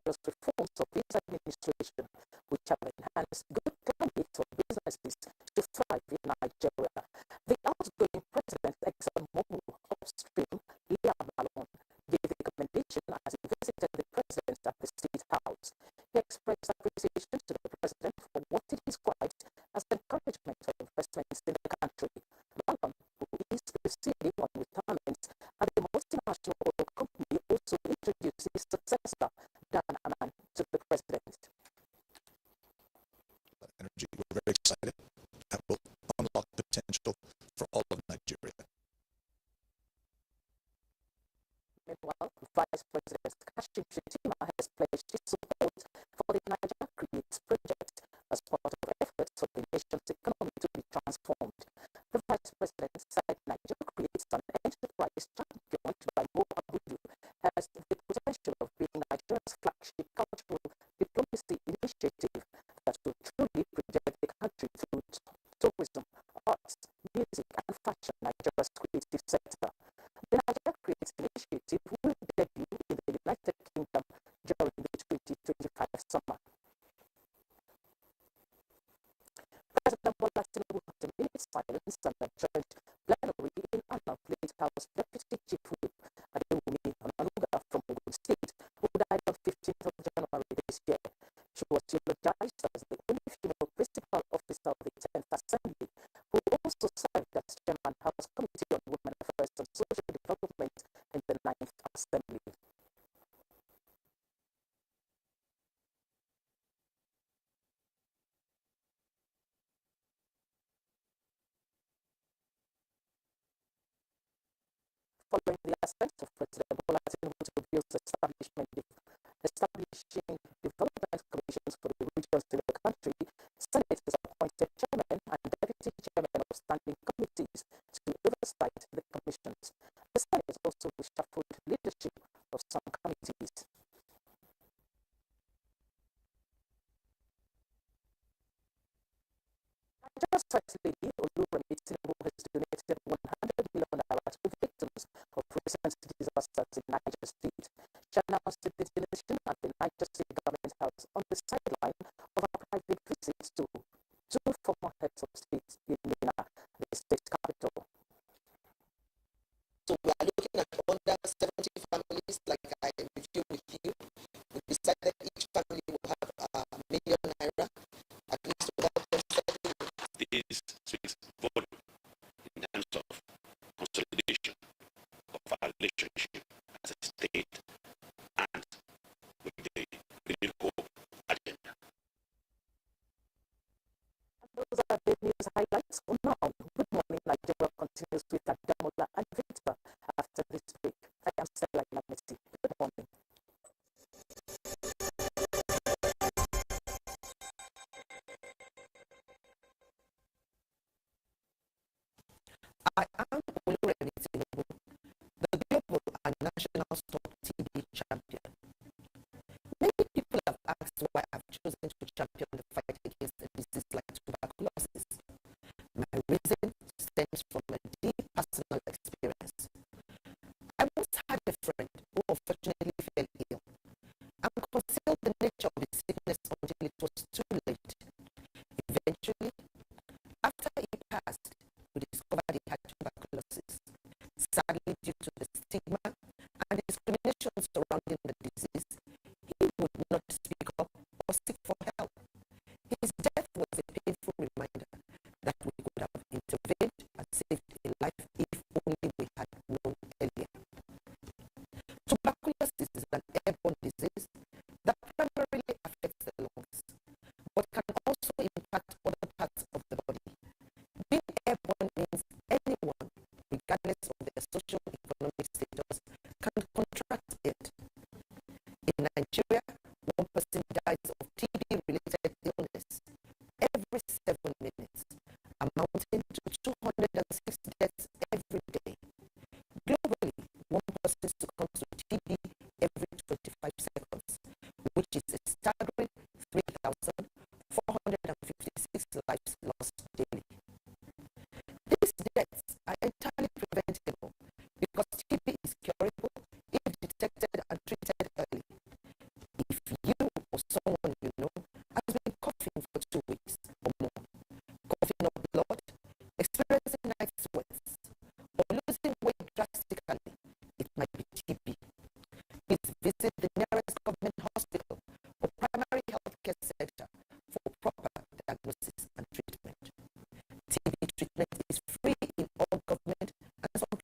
various reforms of his administration, which have enhanced good climate for businesses to thrive in Nigeria. The outgoing president, ExxonMobil upstream, Liam Malone, gave the commendation as he visited the president at the State House. He expressed appreciation to the president for what he described as encouragement for investments in the country. Malone, who is proceeding on retirement at the multinational oil company, also introduced his successor, Dan Aman, to the president. Energy, we're very excited. That will unlock the potential for all of Nigeria. Meanwhile, Vice President Kashim Shettima has pledged his support for the Nigeria Creates project as part of efforts for the nation's economy to be transformed. The Vice President said Nigeria Creates an enterprise championed by Abuja has the potential of being Nigeria's flagship cultural diplomacy initiative that will truly project the country through tourism, arts, music, and fashion, Nigeria's creative sector. The Nigeria Creates initiative will debut in the United Kingdom during the 2025 summer. President Bola Tinubu had a minute silence and adjourned plenary in honor of late House Deputy Chief Whip Adewumi Onanuga from Ogun State, who died on 15th of January this year. She was eulogized as the only female principal officer of the 10th Assembly, who also served as Chairman House Committee on Women Affairs and Social Development in the 9th Assembly. Following the ascent of President Bola Tinubu to Bill's establishing development commissions for the regions in the country, Senate has appointed chairman and deputy chairman of standing committees to oversight the commissions. The Senate also reshuffled leadership of some committees. Nigeria's First Lady Oluremi Tinubu has donated 100 million naira to victims of recent disasters in Niger State. She announced the donation at the Niger State Government House on the sideline of a private visit to two former heads of state in Mina, the state capital. So we are looking at under 70 families, like I reviewed with you. We decided each family will have a million naira, at least to help them settle. This speaks volume in terms of consolidation of our relationship as a state and with the Green Hope agenda. And those are the news highlights for now. Good morning, Nigeria continues with Adamola and Victor after this break. I am Stella Lameti. Good morning. I am Oluremi Tinubu, the global and national stop TB champion. Many people have asked why I've chosen to champion the fight against a disease like tuberculosis. My reason stems from a deep personal experience. I once had a friend who unfortunately fell ill and concealed the nature of his sickness until it was too late. Eventually, after he passed, we discovered he had tuberculosis. Sadly, due to the stigma and discrimination surrounding the disease, he would not speak up or seek for help. His death was a painful reminder that we could have intervened and saved a life if only we had known earlier. Tuberculosis is an airborne disease that primarily affects the lungs, but can also impact other parts of the body. Being airborne means anyone, regardless of their socio-economic status, can contract it. In Nigeria, one person dies of TB-related illness every 7 minutes, amounting to 206 deaths every day. Globally, one person succumbs to TB every 25 seconds, which is a staggering 3,456 lives lost daily. These deaths are entirely preventable because TB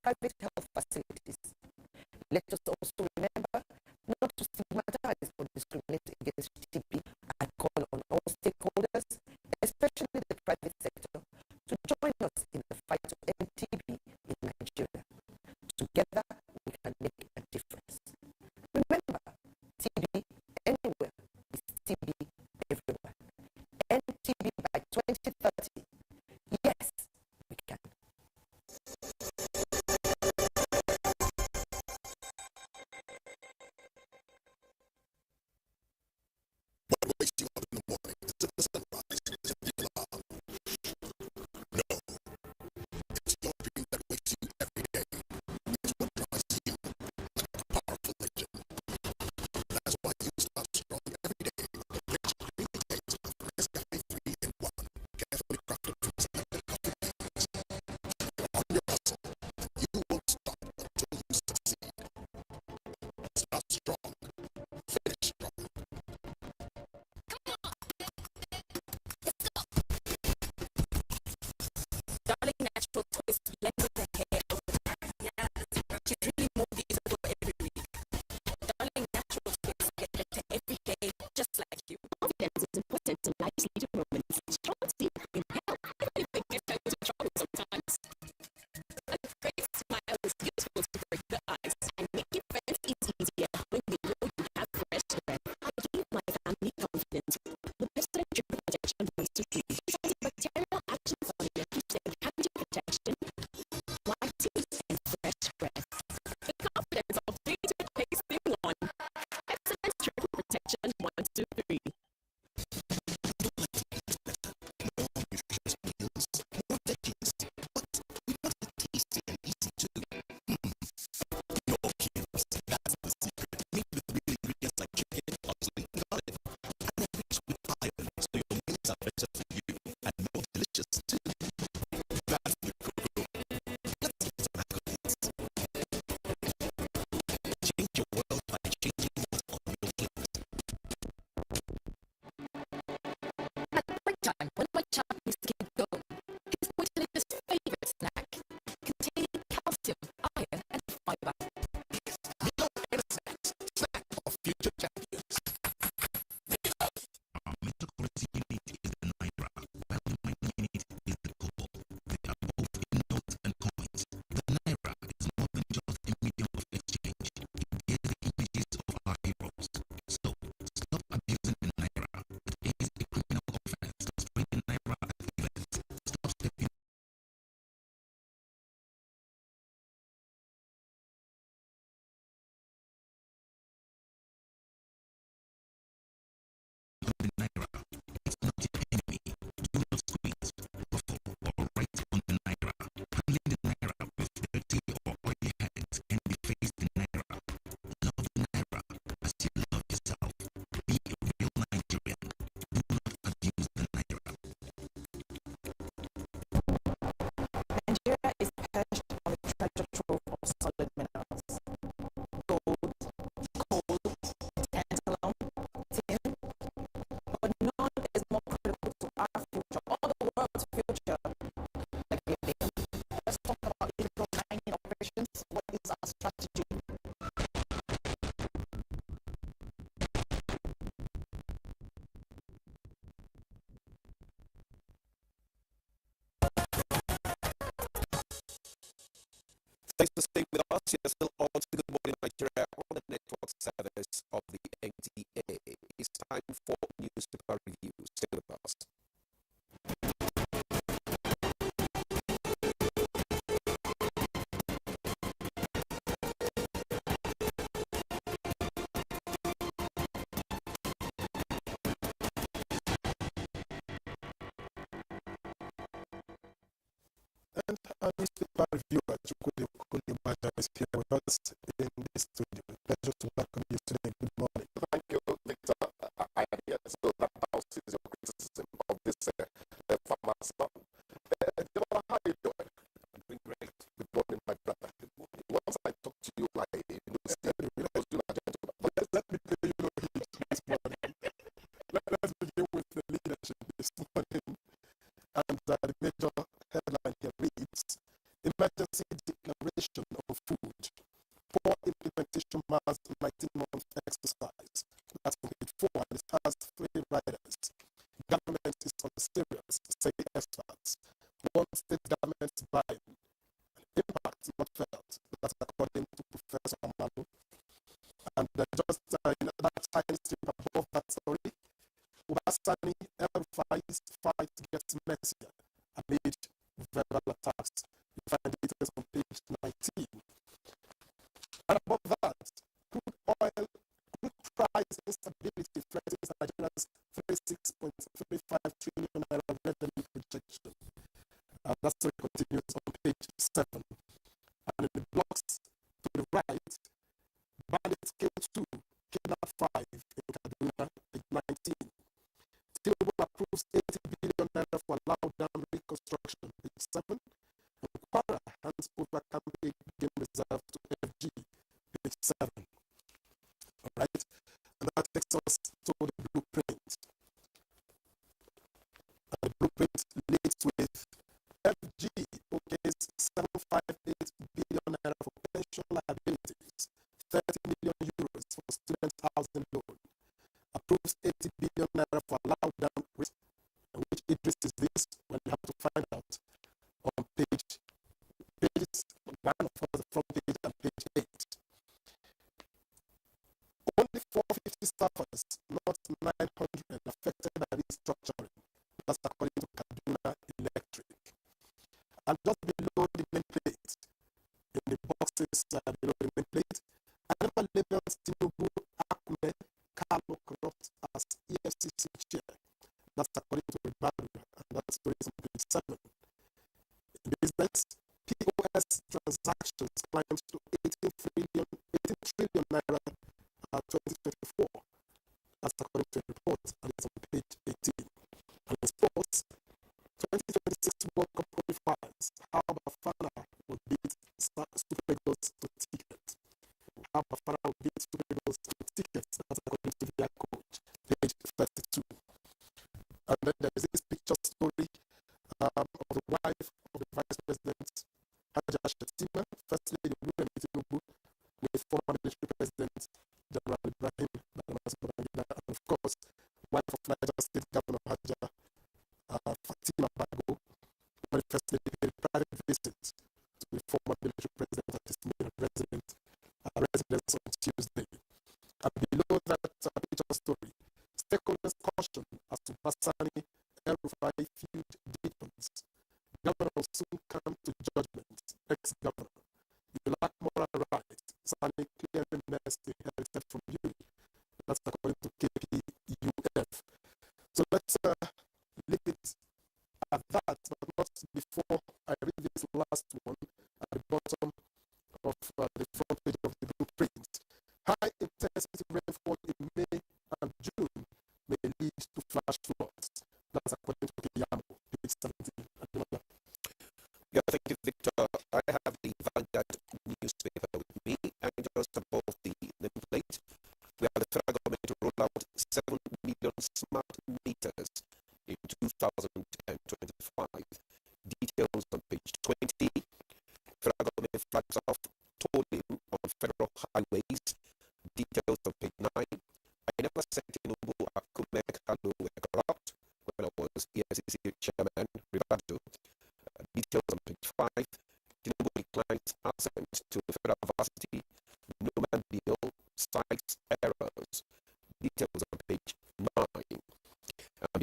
private health facilities. Let us also remember not to stigmatize or discriminate against TB and call on all stakeholders, especially the private sector, to join us in the fight to end TB in Nigeria. Together, we can make a difference. Remember, TB anywhere is TB everywhere. End TB by 2030. Yes, we can. What wakes you up in the morning? Is it the sunrise? Is it the alarm? No, it's your dream that wakes you every day. It's what drives you like a powerful engine. That's why you start strong every day. Rich green taste of Nescafe 3 in 1. Carefully crafted from selected coffee beans. You're on your hustle, and you won't stop until you succeed. Start strong. Finish strong. Darling natural twist blend with the hair of the yeah, she's really more beautiful every week. Darling natural twist get better every day, just like you. Confidence is important in life's leading moments. Strong teeth in hell, even if they get out of trouble sometimes. A great smile is useful to break the ice and make your friends easier when they know you have fresh breath. I give my family confidence with presidential protection booster cream. Antibacterial actions on your teeth and cavity protection, white teeth and fresh breath. The confidence of dated pasting on. Excellent triple protection 1, 2, 3. At break time, when my child needs to keep going, he's putting in his favorite snack, containing calcium, iron, and fiber. Snack of future champions. Our mental currency unit is the Naira, while the money unit is the Kobo. They are both in notes and coins. The Naira is more than just a medium of exchange. It bears the images of our heroes. So, stop abusing the Naira. It is a criminal offense to spread the Naira at events. Stop stepping on the Naira. It's not your enemy. Do not squeeze, ruffle, or write on the Naira. Handling the Naira with dirty or oily hands can deface the Naira. Love the Naira as you love yourself. Be a real Nigerian. Do not abuse the Naira. Nigeria is perched on a treasure trove of solid minerals. Gold, coal, tantalum, tin, but none is more critical to our future or the world's future like lithium. Let's talk about illegal mining operations. What is our strategy? Thanks for staying with us. You're still on to Good Morning Nigeria on the network service of the NTA. It's time for newspaper review. Stay with us. And our newspaper reviewer, Chukudi Okunimata, is here with us in the studio. Pleasure to welcome you today. Good morning. Thank you, Victor. I am here. So that house is your criticism of this farmer's son. Deborah, how are you doing? I'm doing great. Good morning, my brother. Good morning. Once I talk to you like because you are gentleman. But let me tell you this morning. Let's begin with the leadership this morning. And the major headline here reads, emergency declaration nutrition of food. Poor implementation marks 19-month exercise. That's on page 4, and it has 3 riders. Government is unserious, say experts. One state government buying. Impact not felt. That's according to Professor Amalu. And just that science strip above that story, Ubasani El-Rufai's fight gets messier amid verbal attacks. You find details on page 19. And above that, crude price instability threatens Nigeria's 36.35 trillion naira revenue projection. That story continues on page 7. And in the blocks to the right, bandits killed 2, kidnapped 5 in Kaduna, page 19. Tinubu approves 80 billion naira for loud dam reconstruction, page 7. And Kwara hands over Kampe game reserve to FG, page 7. All right, and that takes us to the blueprint. And the blueprint leads with FG okays 758 billion naira for pension liabilities, 30 million euros for student housing loan, approves 80 billion naira for allowed down risk. And which Idris is this? Well, you have to find out on pages 1 for the front page and page 8. Only 450 staffers, not 900, affected by restructuring. That's according to Kaduna Electric. And just below the main plate, in the boxes below the main plate, Anima labels Tinubu Akme Carlo corrupt as EFCC chair. That's according to Ribaru, and that's on page 7. In business, POS transactions climbs to 18 trillion naira 2024. That's according to a report, and it's on page 18. And in sports, 2026 World Cup qualifiers, how Bafana will beat Super Eagles to ticket. How Bafana will beat Super Eagles to ticket. That's according to their coach, page 32. And then there is this picture story of the wife of the Vice President, Haja Shetima, First Lady William Tinubu, with former military President General Ibrahim Babangida, and of course, wife of Niger State Governor Haja Fatima Bago, when the First Lady paid a private visit to the former military president at his main residence on Tuesday. And below that picture story, stakeholders caution as to Basani El-Rufai feud deepens. Governor will soon come to judgment. Ex-governor, you lack moral rights. Sani clearly messed inherited from you. That's according to KPUF. So let's leave it at that, but not before I read this last one at the bottom of the front page of the blueprint. High intensity rainfall in May and June may lead to flash floods. That's according to Kiyamo, page 17. Yeah, thank you, Victor. I have the Vanguard newspaper with me, and just above the nameplate, we have the federal government to roll out 7 million smart meters in 2025. Details on page 20. Federal government flags off tolling on federal highways. Details on page 9. I never said Tinubu Akume Kalu were corrupt when I was EFCC chairman, Rivado. Details on page 5. Tinubu declines assent to the federal varsity Newman bill, cites errors. Details on page 9.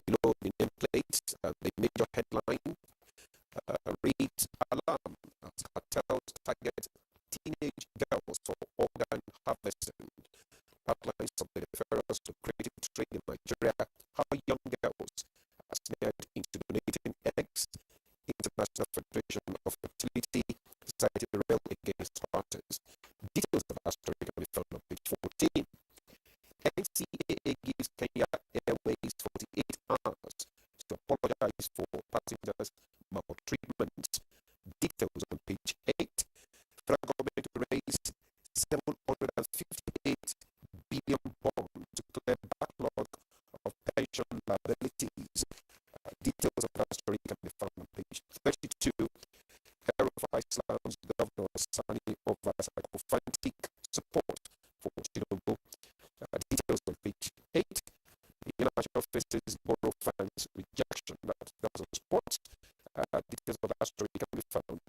Below the nameplate, the major headline reads, Alarm as cartels target teenage girls for organ harvesting. Outlines of the referrals to critical trade in Nigeria, how young girls are snared into donating eggs. International Federation of Fertility Society rail against starters. Details of our story can be found on page 14. NCAA gives Kenya Airways 48 hours to apologize for passengers' maltreatment. Details on page 8. Federal government raised 758 billion bonds to clear backlog of pension liabilities. Details of that story can be found on page 32. El-Rufai slams Governor Sani provides psychophantic support for Tinubu. Details on page 8. The international faces borrow funds rejection. That was on sports. Details of that story can be found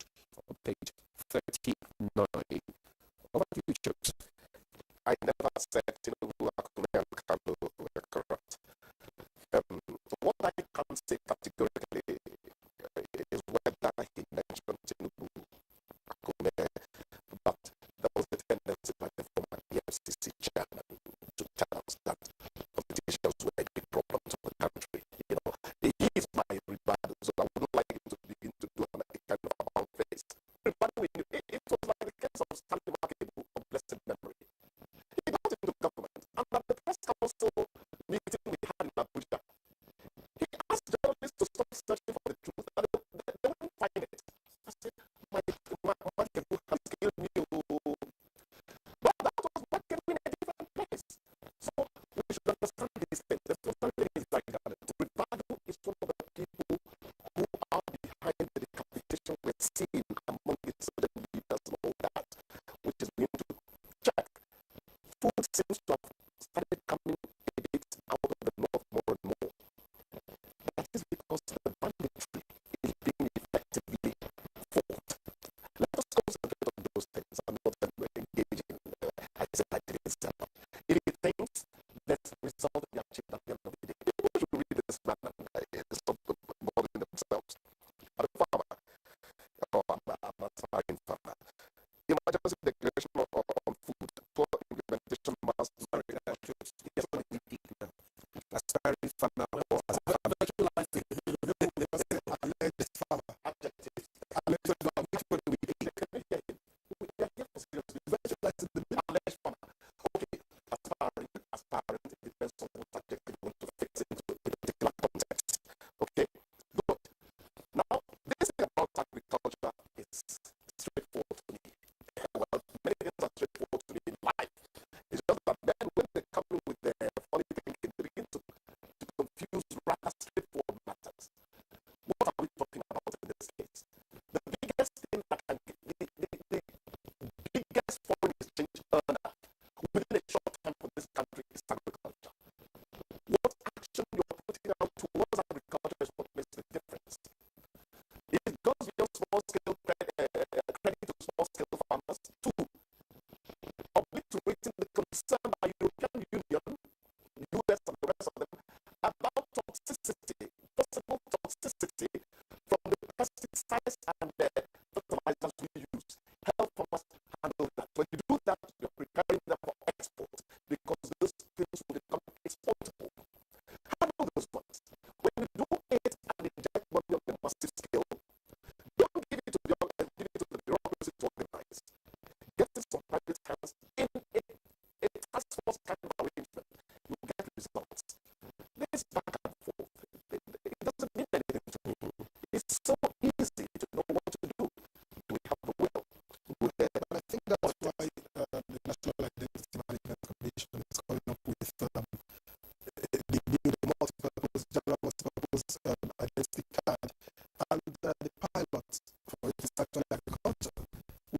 on page 39. Over to you, Chips. I never said Tinubu, Akume, and Kano were corrupt. What I can say categorically is whether he mentioned Tinubu, Akume, but there was a tendency by the former EFCC chairman to tell us that politicians were a big problem to the country. You know, he is my rebuttal, so I wouldn't like him to begin to do a kind of about face. Rebuttal, it was like the case of Stanley Makibu of blessed memory. He got into government, and at the press council meeting we had in Abuja, he asked journalists to stop searching for the truth, and they wouldn't find it. I said, Makibu has killed me. But that was Makibu in a different place. So we should understand these things. There's no something is like that. Rebuttal is one of the people who are behind the decapitation we're seeing among insurgent leaders and all that, which is going to check. Food seems to have started coming a bit out of the north more and more. That is because the banditry is being effectively fought. Let us concentrate on those things and not that we're engaging. I said I didn't stand up. If he thinks that result will be achieved at the end of the day, people should read this man and stop bothering themselves. But the farmer, I'm not aspiring farmer. The emergency declaration on food, poor implementation must marry yes, aspiring farmer or alleged farmer. Adjective. Alleged farmer. Which one do we hear? We are here for seriously. Alleged farmer. Okay, aspiring, it depends on what adjective you want to fix into a particular context. Okay, good. Now, this thing about agriculture is straightforward to me. Well, many things are straightforward to me in life. It's just that then when they come in with their funny thinking, they begin to confuse rather straightforward matters. What are we talking about in this case? The biggest thing that can get the biggest foreign exchange earner within a short time for this country is agriculture. What action you're putting out towards agriculture is what makes the difference. It goes beyond small scale credit to small scale farmers. 2, obliterating the concern by European Union, US and the rest of them about toxicity, possible toxicity from the pesticides and the fertilizers we use. Help farmers handle that. When you do that, you're preparing them for export because those things will become exportable. Handle those ones. When you do it and inject money on a massive scale, don't give it to the bureaucracy to organize. Get it from private hands in a task force kind of arrangement. You get results. This back and forth, it doesn't mean anything to me. It's so easy to know what to do. Do we have the will? But I think that's why the National Identity Management Commission is coming up with the multi-purpose, general multi-purpose identity card, and the pilot for it is actually agriculture,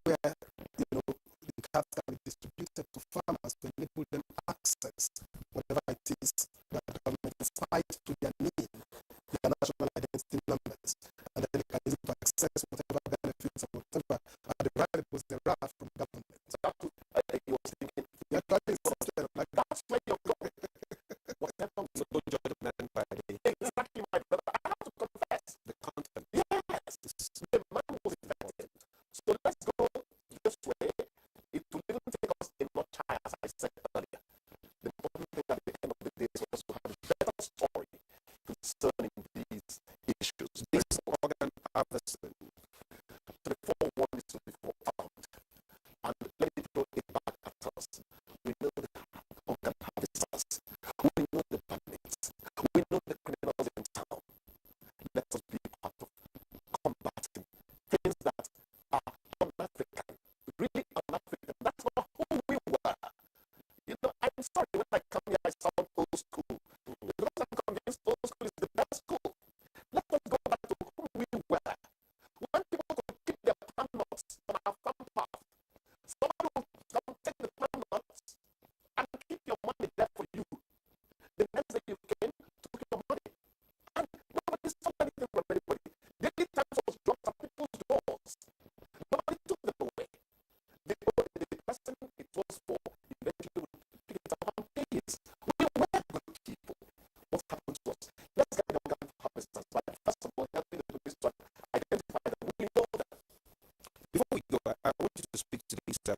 where the cards can be distributed to farmers to enable them access whatever it is that the government decides to their need, their national identity numbers, and then they can use it to access whatever benefits or whatever variables there are from government. So that's what I was thinking. Like that's where you're going. Whatever we so judgment by exactly my brother. I have to confess the content. Yes, the man was infected. So let's go this way. It will even take us a lot higher, as I said earlier. The important thing at the end of the day is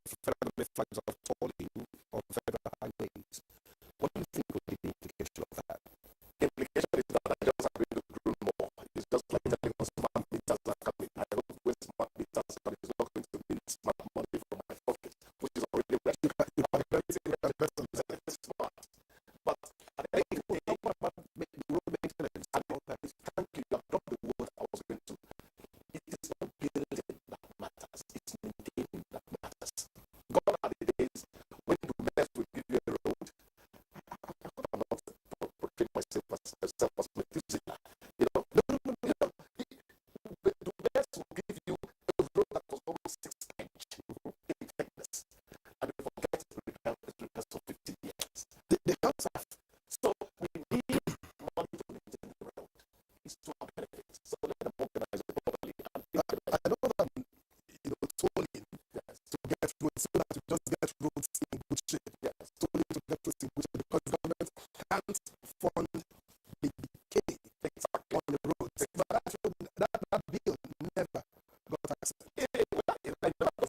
federal flags of tolling on federal highways. What do you think would be the implication of that? The implication is that I just have to grow more. It's just like telling us smart meters are coming. I don't waste smart meters, but it's not going to be smart money from my pocket, which is already where you can smart. But at the end of the day, road maintenance, I know that it's frankly, you have dropped the word I was going to. It is not building that matters, it's maintaining that matters. Gone are the days when the best will give you a road. I could have not portrayed myself as Methuselah. You know, no. The best will give you a road that was almost 6 inch in thickness. And we forget to repair for 50 years. They can't have. So we need money to maintain the road. It's to our benefit. So let them organize it properly. I know that, tolling to get roads so that you just get roads in good shape. Yes, tolling to get roads in good shape because government can't fund the decay on the roads. But that bill never got access. It never got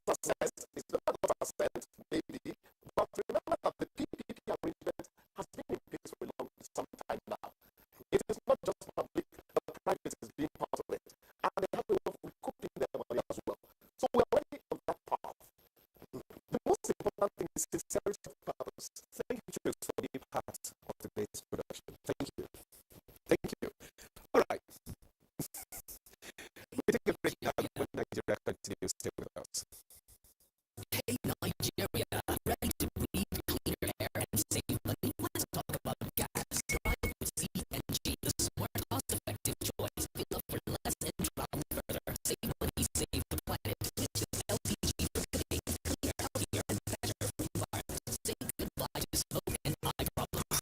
access. It's never got access, maybe. But remember that the PPP arrangement has been in place for some time now. It is not just public, the private is being part of it. And they have a way of recouping their money as well. So we're already on that path. The most important thing is sincerity of purpose. Thank you for being part of today's production. Thank you. Thank you. All right. We take a break now when Nigeria continues to stay with us. Hey, Nigeria, ready to breathe cleaner air and save money? Let's talk about gas. Drive with CNG, the smart, cost-effective choice. Fill up for less and travel further. Save money, save the planet. It's just LPG for cooking. Cleaner, healthier, and better for the environment. Say goodbye to smoke and eye problems.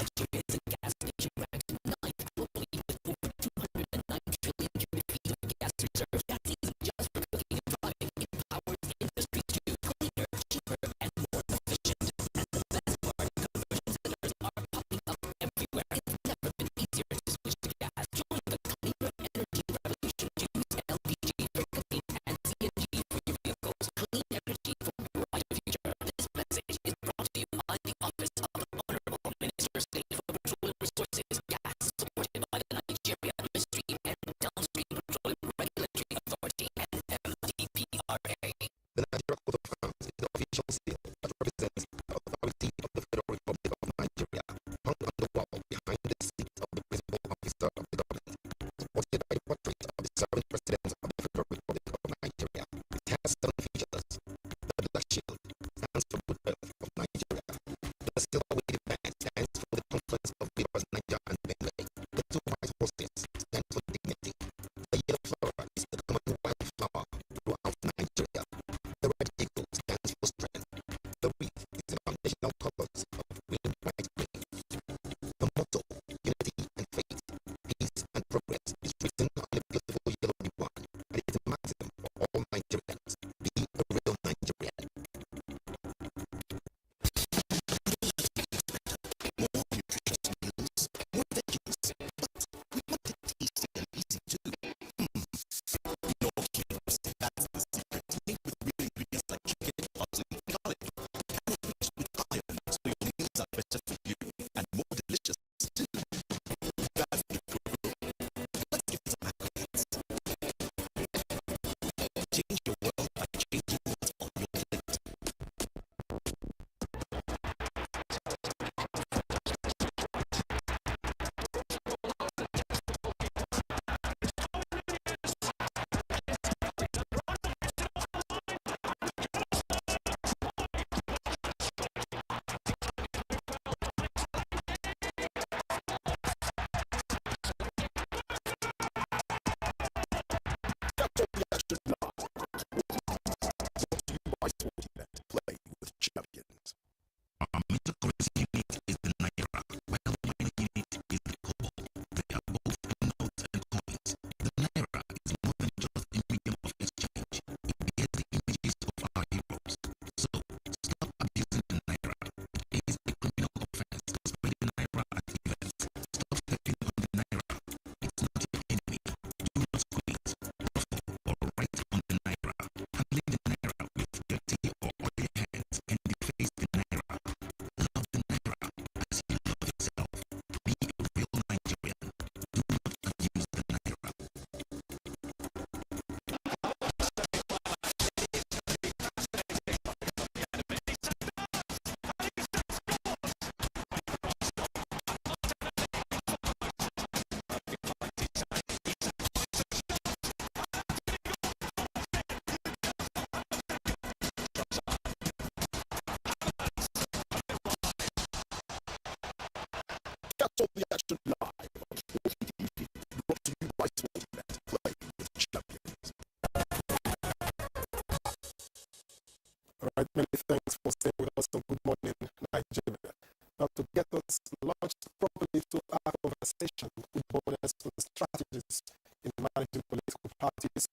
Nigerians and gas station ranks 9th globally with over 209 trillion cubic feet of gas reserves. That's even just for cooking and driving. It powers the industry too. Cleaner, cheaper, and more efficient. And the best part, conversion centers are popping up everywhere. It's never been easier to switch to gas. Join the cleaner energy revolution. Choose LPG for cooking and CNG for your vehicles. Clean energy for a brighter future. This message is brought to you by the Office of the Honorable Minister, State for Petroleum Resources, Gas, supported by the Nigeria Midstream and Downstream Petroleum Regulatory Authority and MDPRA. The Nigeria Coat of Arms is the official seal that represents the authority of the Federal Republic of Nigeria, hung on the wall behind the seat of the principal officer of the government, supported by the portrait of the serving president of the Federal Republic of Nigeria. It has 7 features. The black shield stands for good health of Nigeria. The silver wavy band stands for the confluence of rivers Niger and Benue. The 2 white horses stand for dignity. The yellow flower is the common white flower throughout Nigeria. The red eagle stands for strength. The wreath is the foundational colors of green, white, green. The motto, unity and faith, peace and progress, is written on the beautiful yellow ribbon, and it is a maxim for all Nigerians. Be a real Nigerian. More nutritious meals, more veggies, but we want it tasty and easy too. No flavors, that's the secret. Made with real ingredients like chicken, parsley, garlic, and rich with iron, so your meals are better for you and more delicious too. That's the guru. Let's get some accolades. Change your world by changing what's on your plate. saw the action live on Sport TV, brought to you by Sportsnet. Play with champions. All right, many thanks for staying with us on Good Morning Nigeria. Now, to get us launched properly to our conversation with bonus on strategies in managing political parties,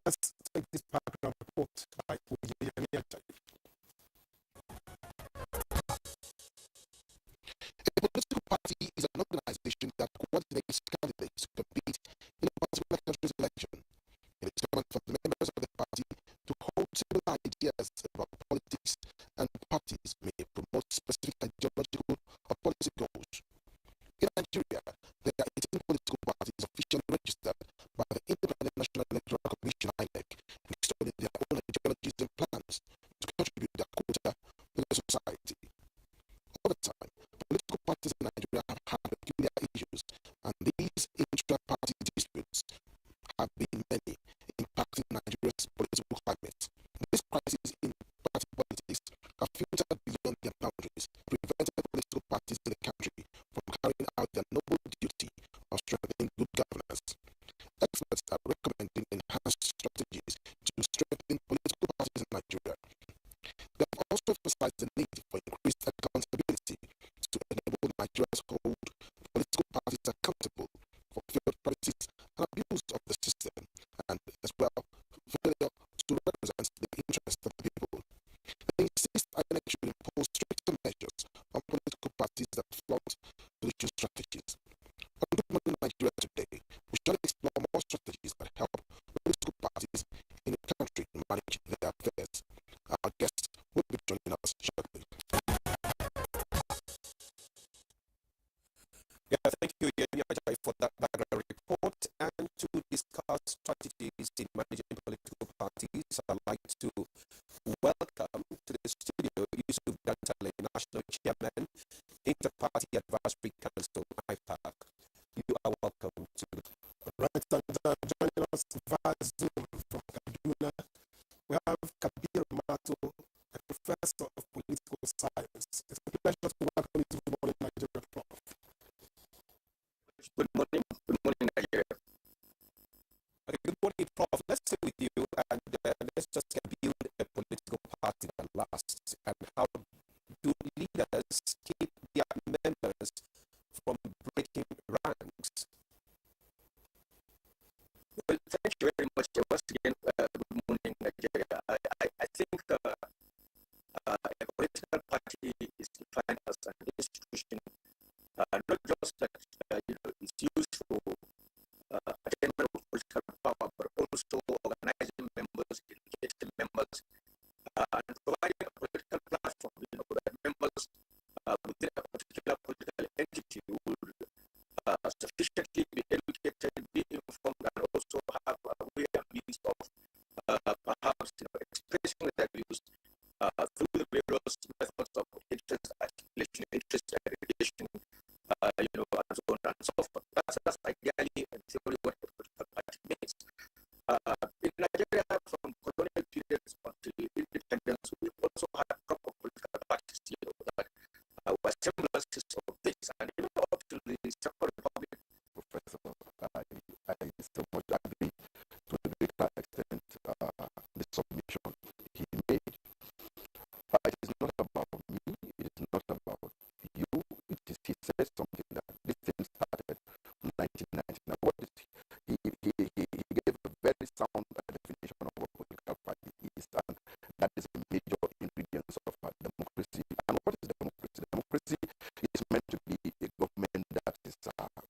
let's take this background report by NTA Networks. A political party is an organization that coordinates candidates to compete in a particular country's election. It is common for the members of the party to hold similar ideas about politics, and parties may promote specific ideological or policy goals. In Nigeria, there are 18 political parties officially registered by the Independent National Electoral Commission (INEC), extolling their own ideologies and plans to contribute their quota to the society. Over time, political parties in Nigeria have had peculiar issues, and these intra-party disputes have been many, impacting Nigeria's political climate. This crisis in party politics have filtered beyond their boundaries, preventing political parties in the country from carrying out their noble duty of strengthening good governance. Experts are recommending enhanced strategies to strengthen political parties in Nigeria. They have also emphasized the need for increased accountability to enable Nigerians to hold political parties accountable for failed practices and abuse of the system, and as well failure to represent the interests of the people. They insist INEC should impose stricter measures on political parties that flout solution strategies. On Good Morning Nigeria today, we shall explore more strategies that help political parties in the country manage their affairs. Our guest will be joining us shortly. Yeah, thank you, Yemi Ajayi, for that background report. And to discuss strategies in managing political parties, I'd like to welcome to the studio Yusuf Dantale, National Chairman, Inter-Party Advisory Council, IPAC. You are welcome to. Right, and joining us via Zoom from Kaduna, we have Kabir Mato, a professor of political science. It's a pleasure to welcome you to Good Morning Nigeria, Prof. Good morning, Nigeria. Okay, good morning, Prof. Let's stay with you and let's just build a political party that lasts. And how do leaders keep their members from breaking ranks? Well, thank you very much. Once again, good morning, Nigeria. I think a political party is defined as an institution, not just that it's used for attainment of political power, but also organizing members, educating members, and providing a political platform, that members within a particular political entity would sufficiently be educated, be informed, and also have a way and means of perhaps expressing their views through the various methods of interest articulation, interest aggregation, and so on and so forth. That's ideally and theory what a political party means. In Nigeria, from colonial periods until independence, we also had proper political parties, that were semblances of this, and up to the Second Republic. Professor, I so much agree to a greater extent the submission he made. It is not about me, it is not about you, he said something that this thing started in 1990. Now, what is he gave a very sound definition of what political party is, and that is a major ingredient of democracy. And what is democracy? Democracy is meant to be a government that is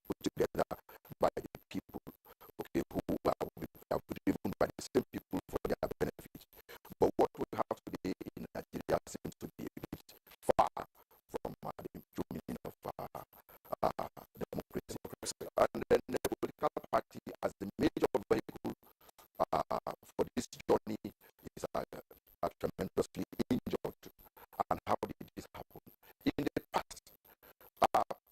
put together by the people, who are driven by the same people for their benefit. But what we have today in Nigeria seems to be a bit far from the true meaning of democracy. And then the political party as the major vehicle for this journey is tremendously injured. And how did this happen? In the past,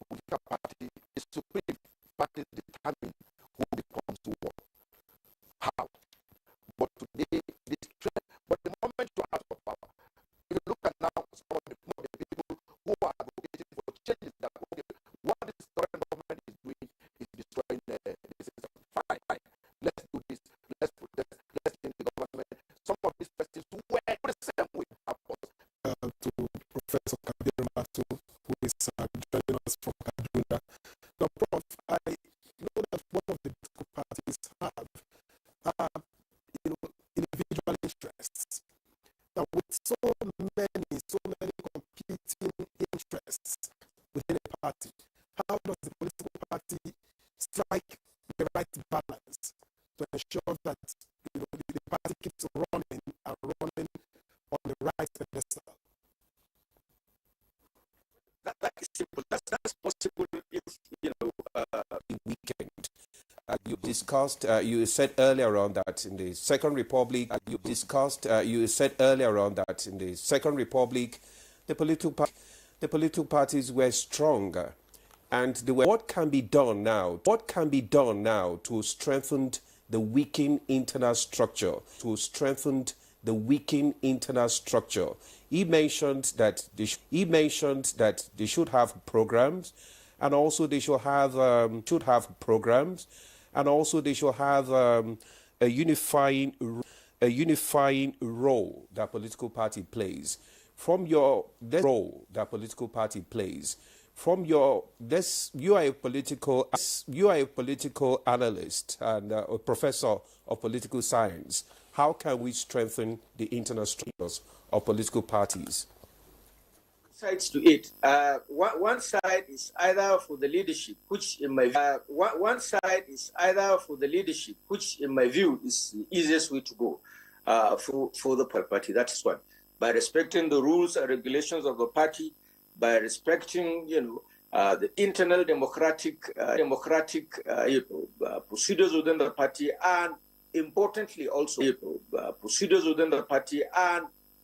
political party is supreme. Parties determine who becomes what. How? But today, this trend, but the moment you are out of power, if you look at now some of the people who are advocating for changes that what is Professor Kabir Matu, who is joining us from Kaduna. Now, Prof, I know that one of the political parties have, individual interests. Now, with so many competing interests within a party, how does the political party strike the right balance to ensure that the party keeps running on the right pedestal? That is simple. That's possible if the weekend. You discussed. You said earlier on that in the Second Republic. You said earlier on that in the Second Republic, the political parties were stronger, and what can be done now? What can be done now to strengthen the weakened internal structure? He mentioned that they should have programs, and also they should have a unifying role that political party plays. You are a political analyst and a professor of political science. How can we strengthen the internal structures of political parties? Sides to it. One side is either for the leadership, which in my view is the easiest way to go for the party. That is one. By respecting the rules and regulations of the party, by respecting the internal democratic procedures within the party, and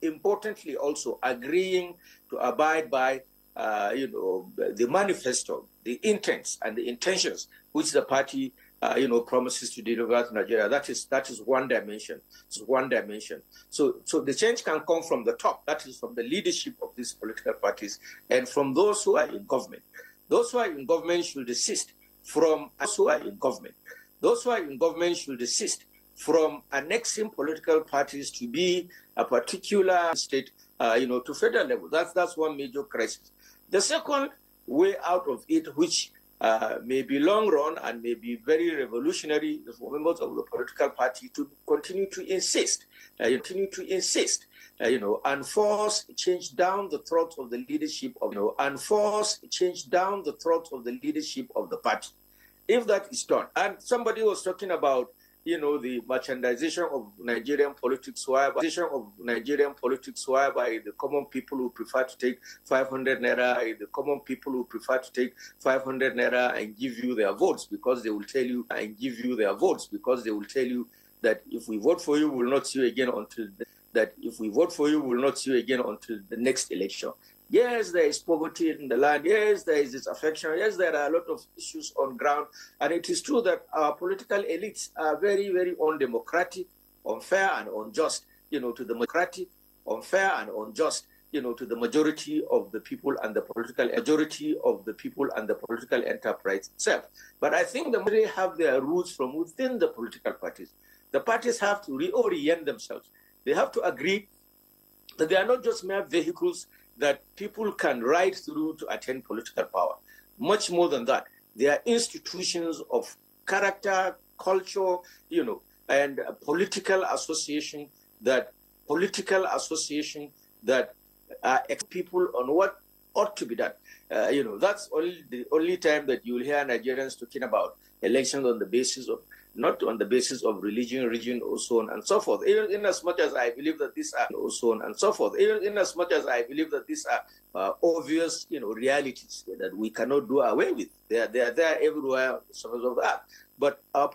importantly also agreeing to abide by the manifesto, the intents and the intentions which the party promises to deliver to Nigeria. That is one dimension. It's one dimension. So the change can come from the top. That is from the leadership of these political parties and from those who are in government. Those who are in government should desist from annexing political parties to be a particular state, to federal level. That's one major crisis. The second way out of it, which may be long run and may be very revolutionary for members of the political party to continue to insist, and force change down the throat of the leadership of the party. If that is done, and somebody was talking about the merchandization of Nigerian politics, whereby the common people who prefer to take 500 naira, the common people who prefer to take 500 naira and give you their votes because they will tell you, that if we vote for you, we will not see you again until the next election. Yes, there is poverty in the land. Yes, there is disaffection. Yes, there are a lot of issues on ground. And it is true that our political elites are very, very undemocratic, unfair and unjust, to the majority of the people and the political enterprise itself. But I think they have their roots from within the political parties. The parties have to reorient themselves. They have to agree that they are not just mere vehicles that people can ride through to attain political power. Much more than that. They are institutions of character, culture, and political association that people on what ought to be done. That's the only time that you will hear Nigerians talking about elections not on the basis of religion, region, or so on and so forth. Even in as much as I believe that these are obvious, realities that we cannot do away with. They are there everywhere, surface of that. But our